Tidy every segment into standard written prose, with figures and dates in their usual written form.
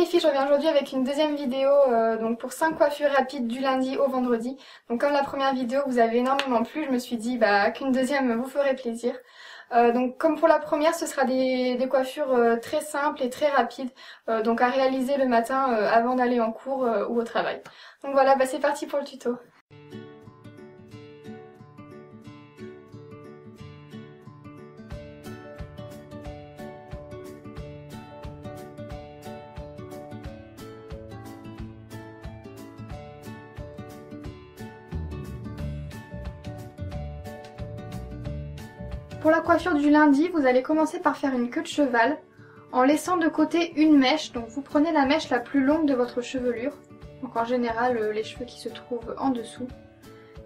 les filles, je reviens aujourd'hui avec une deuxième vidéo donc pour 5 coiffures rapides du lundi au vendredi. Donc comme la première vidéo vous avez énormément plu, je me suis dit qu'une deuxième vous ferait plaisir. Donc comme pour la première, ce sera des coiffures très simples et très rapides, donc à réaliser le matin avant d'aller en cours ou au travail. Donc voilà, c'est parti pour le tuto. Pour la coiffure du lundi, vous allez commencer par faire une queue de cheval en laissant de côté une mèche. Donc vous prenez la mèche la plus longue de votre chevelure, donc en général les cheveux qui se trouvent en dessous.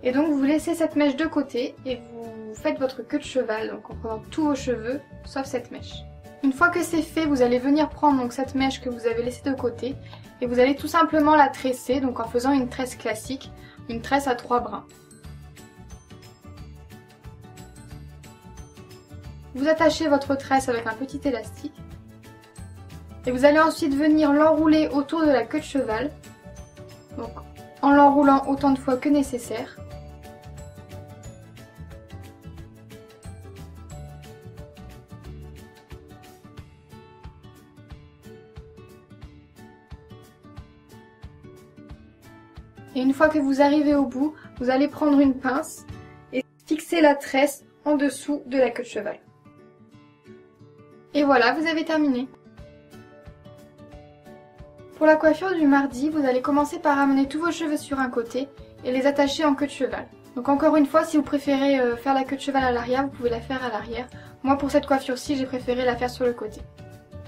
Et donc vous laissez cette mèche de côté et vous faites votre queue de cheval, donc en prenant tous vos cheveux sauf cette mèche. Une fois que c'est fait, vous allez venir prendre donc cette mèche que vous avez laissée de côté et vous allez tout simplement la tresser, donc en faisant une tresse classique, une tresse à 3 brins. Vous attachez votre tresse avec un petit élastique et vous allez ensuite venir l'enrouler autour de la queue de cheval, donc en l'enroulant autant de fois que nécessaire. Et une fois que vous arrivez au bout, vous allez prendre une pince et fixer la tresse en dessous de la queue de cheval. Et voilà, vous avez terminé. Pour la coiffure du mardi, vous allez commencer par amener tous vos cheveux sur un côté et les attacher en queue de cheval. Donc encore une fois, si vous préférez faire la queue de cheval à l'arrière, vous pouvez la faire à l'arrière. Moi pour cette coiffure-ci, j'ai préféré la faire sur le côté.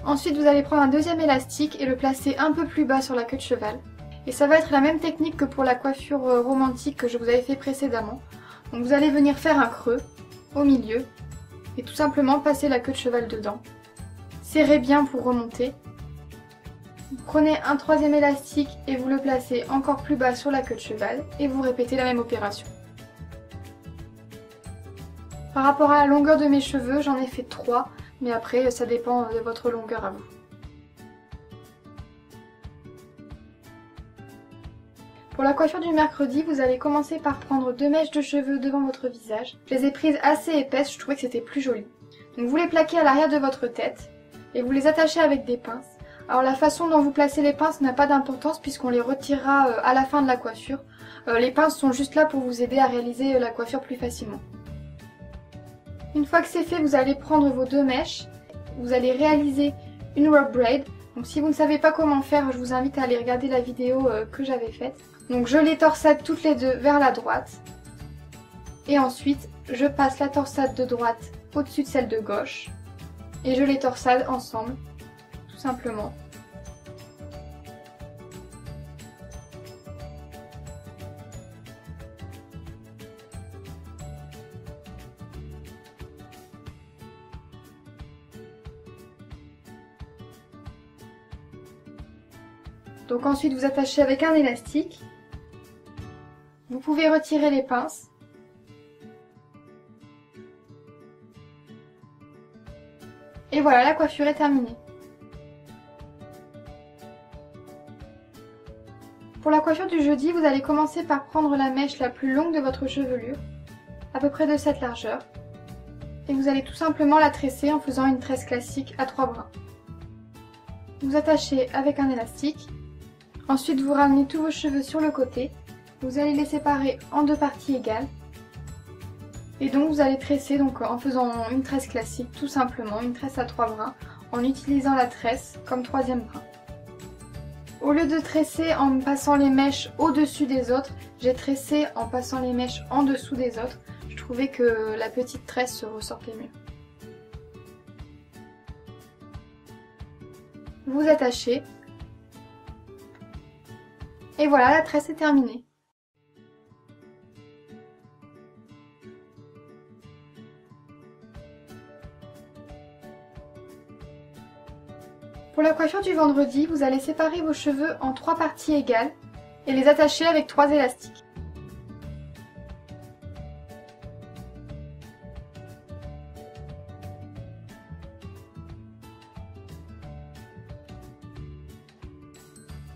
Ensuite, vous allez prendre un deuxième élastique et le placer un peu plus bas sur la queue de cheval. Et ça va être la même technique que pour la coiffure romantique que je vous avais fait précédemment. Donc vous allez venir faire un creux au milieu et tout simplement passer la queue de cheval dedans. Serrez bien pour remonter. Vous prenez un troisième élastique et vous le placez encore plus bas sur la queue de cheval et vous répétez la même opération. Par rapport à la longueur de mes cheveux, j'en ai fait 3, mais après ça dépend de votre longueur à vous. Pour la coiffure du mercredi, vous allez commencer par prendre 2 mèches de cheveux devant votre visage. Je les ai prises assez épaisses, je trouvais que c'était plus joli. Donc vous les plaquez à l'arrière de votre tête et vous les attachez avec des pinces. Alors la façon dont vous placez les pinces n'a pas d'importance puisqu'on les retirera à la fin de la coiffure. Les pinces sont juste là pour vous aider à réaliser la coiffure plus facilement. Une fois que c'est fait, vous allez prendre vos 2 mèches, vous allez réaliser une rope braid. Donc si vous ne savez pas comment faire, je vous invite à aller regarder la vidéo que j'avais faite. Donc je les torsade toutes les deux vers la droite. Et ensuite, je passe la torsade de droite au-dessus de celle de gauche. Et je les torsade ensemble, tout simplement. Donc ensuite vous attachez avec un élastique. Vous pouvez retirer les pinces. Et voilà, la coiffure est terminée. Pour la coiffure du jeudi, vous allez commencer par prendre la mèche la plus longue de votre chevelure, à peu près de cette largeur, et vous allez tout simplement la tresser en faisant une tresse classique à 3 brins. Vous attachez avec un élastique, ensuite vous ramenez tous vos cheveux sur le côté, vous allez les séparer en 2 parties égales, et donc vous allez tresser en faisant une tresse classique, tout simplement, une tresse à 3 brins, en utilisant la tresse comme 3e brin. Au lieu de tresser en passant les mèches au-dessus des autres, j'ai tressé en passant les mèches en dessous des autres. Je trouvais que la petite tresse se ressortait mieux. Vous attachez. Et voilà, la tresse est terminée. Pour la coiffure du vendredi, vous allez séparer vos cheveux en 3 parties égales et les attacher avec 3 élastiques.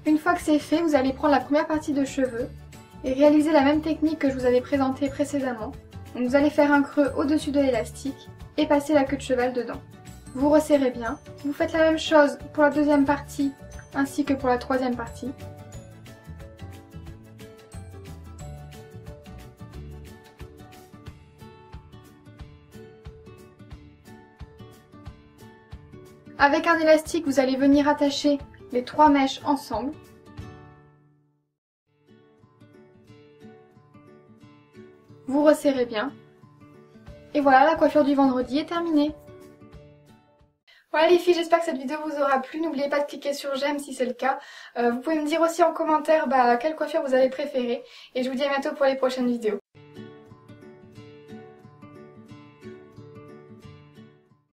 Une fois que c'est fait, vous allez prendre la première partie de cheveux et réaliser la même technique que je vous avais présentée précédemment. Donc vous allez faire un creux au-dessus de l'élastique et passer la queue de cheval dedans. Vous resserrez bien. Vous faites la même chose pour la deuxième partie ainsi que pour la troisième partie. Avec un élastique, vous allez venir attacher les 3 mèches ensemble. Vous resserrez bien. Et voilà, la coiffure du vendredi est terminée. Voilà les filles, j'espère que cette vidéo vous aura plu. N'oubliez pas de cliquer sur j'aime si c'est le cas. Vous pouvez me dire aussi en commentaire quelle coiffure vous avez préférée. Et je vous dis à bientôt pour les prochaines vidéos.